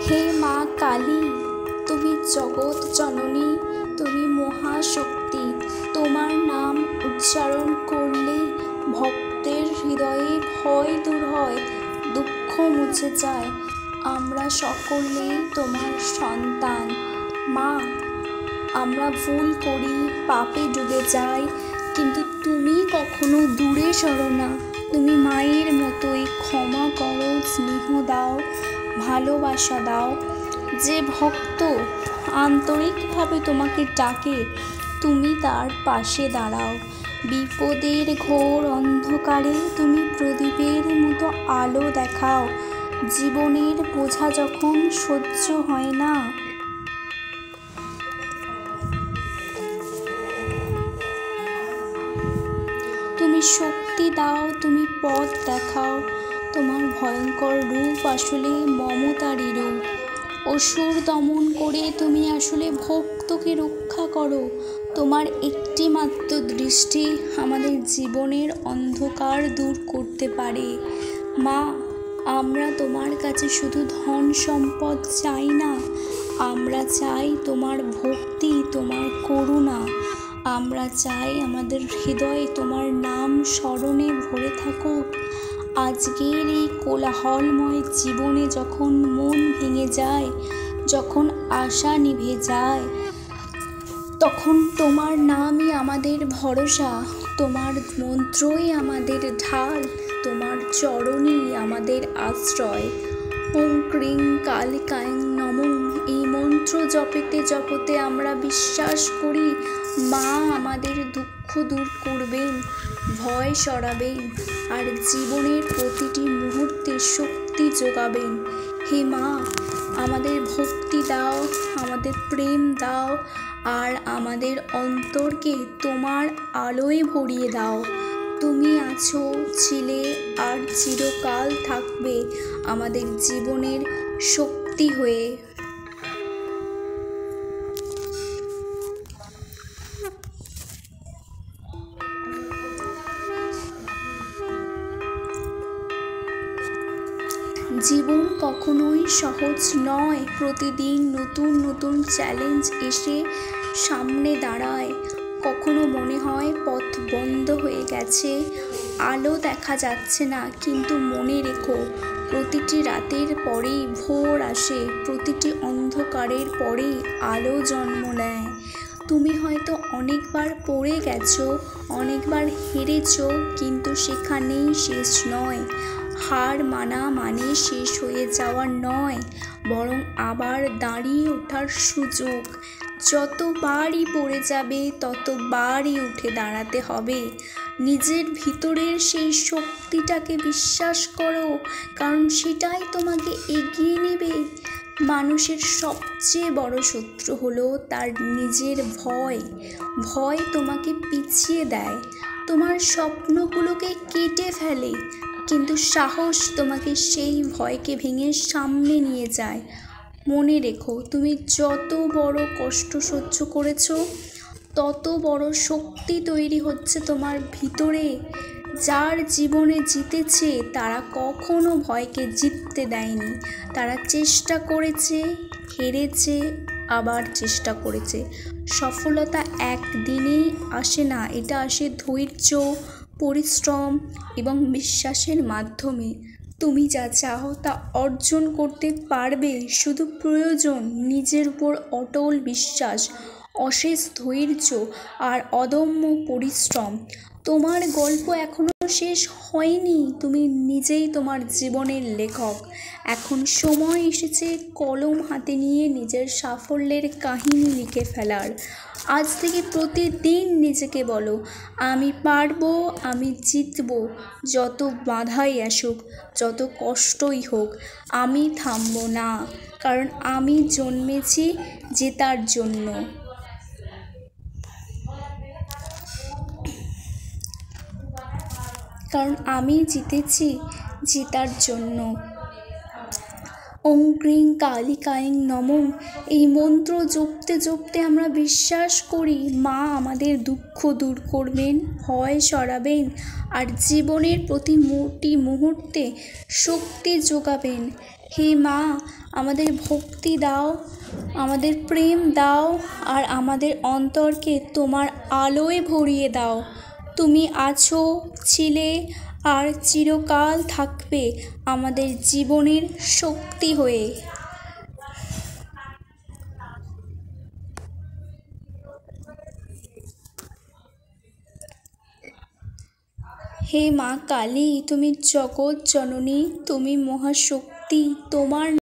হে মা কালী, তুমি জগৎ জননী, তুমি মহাশক্তি। তোমার নাম উচ্চারণ করলেই ভক্তের হৃদয়ে ভয় দূর হয়, দুঃখ মুছে যায়। আমরা সকলেই তোমার সন্তান মা। আমরা ভুল করি, পাপে ডুবে যাই, কিন্তু তুমি কখনো দূরে সরো না। তুমি মায়ের মতোই ক্ষমা করো, স্নেহ দাও, ভালোবাসা দাও। যে ভক্ত আন্তরিকভাবে তোমাকে ডাকে, তুমি তার পাশে দাঁড়াও। বিপদের ঘোর অন্ধকারে তুমি প্রদীপের মতো আলো দেখাও। জীবনের বোঝা যখন সহ্য হয় না, তুমি শক্তি দাও, তুমি পথ দেখাও। তোমার ভয়ঙ্কর রূপ আসলে মমতারই রূপ। অসুর দমন করে তুমি আসলে ভক্তকে রক্ষা করো। তোমার একটি মাত্র দৃষ্টি আমাদের জীবনের অন্ধকার দূর করতে পারে। মা, আমরা তোমার কাছে শুধু ধন সম্পদ চাই না, আমরা চাই তোমার ভক্তি, তোমার করুণা। আমরা চাই আমাদের হৃদয়ে তোমার নাম স্মরণে ভরে থাকুক। আজকের এই কোলাহলময় জীবনে যখন মন ভেঙে যায়, যখন আশা নিভে যায়, তখন তোমার নামই আমাদের ভরসা, তোমার মন্ত্রই আমাদের ঢাল, তোমার চরণই আমাদের আশ্রয়। ওং ক্রিং কালিকায় নমঃ। এই মন্ত্র জপতে জপতে আমরা বিশ্বাস করি মা আমাদের দুঃখ দূর করবেন, ভয় সরাবেন, আর জীবনের প্রতিটি মুহূর্তে শক্তি যোগাবেন। হে মা, আমাদের ভক্তি দাও, আমাদের প্রেম দাও, আর আমাদের অন্তরকে তোমার আলোয় ভরিয়ে দাও। তুমি আছো, ছিলে, আর চিরকাল থাকবে আমাদের জীবনের শক্তি হয়ে। জীবন কখনোই সহজ নয়। প্রতিদিন নতুন নতুন চ্যালেঞ্জ এসে সামনে দাঁড়ায়। কখনো মনে হয় পথ বন্ধ হয়ে গেছে, আলো দেখা যাচ্ছে না। কিন্তু মনে রেখো, প্রতিটি রাতের পরেই ভোর আসে, প্রতিটি অন্ধকারের পরেই আলো জন্ম নেয়। তুমি হয়তো অনেকবার পড়ে গেছো, অনেকবার হেরেছো, কিন্তু সেখানেই শেষ নয়। হার মানা মানে শেষ হয়ে যাওয়া নয়, বরং আবার দাঁড়িয়ে ওঠার সুযোগ। যতবারই পড়ে যাবে, ততবারই উঠে দাঁড়াতে হবে। নিজের ভিতরের সেই শক্তিটাকে বিশ্বাস করো, কারণ সেটাই তোমাকে এগিয়ে নেবে। মানুষের সবচেয়ে বড় শত্রু হলো তার নিজের ভয়। ভয় তোমাকে পিছিয়ে দেয়, তোমার স্বপ্নগুলোকে কেটে ফেলে, কিন্তু সাহস তোমাকে সেই ভয়কে ভেঙে সামনে নিয়ে যায়। মনে রেখো, তুমি যত বড় কষ্ট সহ্য করেছো, তত বড় শক্তি তৈরি হচ্ছে তোমার ভিতরে। যার জীবনে জিতেছে তারা কখনো ভয়কে জিততে দেয়নি। তারা চেষ্টা করেছে, হেরেছে, আবার চেষ্টা করেছে। সফলতা একদিনেই আসে না, এটা আসে ধৈর্য, পরিশ্রম এবং বিশ্বাসের মাধ্যমে। তুমি যা চাও তা অর্জন করতে পারবে, শুধু প্রয়োজন নিজের উপর অটল বিশ্বাস, অশেষ ধৈর্য আর অদম্য পরিশ্রম। তোমার গল্প এখনো শেষ হয়নি, তুমি নিজেই তোমার জীবনের লেখক। এখন সময় এসেছে কলম হাতে নিয়ে নিজের সাফল্যের কাহিনী লিখে ফেলার। আজ থেকে প্রতিদিন নিজেকে বলো, আমি পারবো, আমি জিতবো। যত বাধাই আসুক, যত কষ্টই হোক, আমি থামবো না, কারণ আমি জন্মেছি জেতার জন্য। কারণ আমি জিতেছি জেতার জন্য। ওং ক্রিং কালিকায় নমঃ। এই মন্ত্র জপতে জপতে আমরা বিশ্বাস করি মা আমাদের দুঃখ দূর করবেন, ভয় সরাবেন, আর জীবনের প্রতি মুহূর্তে শক্তি যোগাবেন। হে মা, আমাদের ভক্তি দাও, আমাদের প্রেম দাও, আর আমাদের অন্তরকে তোমার আলোয় ভরিয়ে দাও। তুমি আছো, ছিলে, আর চিরকাল থাকবে আমাদের জীবনের শক্তি হয়ে। হে মা কালী, তুমি জগৎ জননী, তুমি মহাশক্তি, তোমার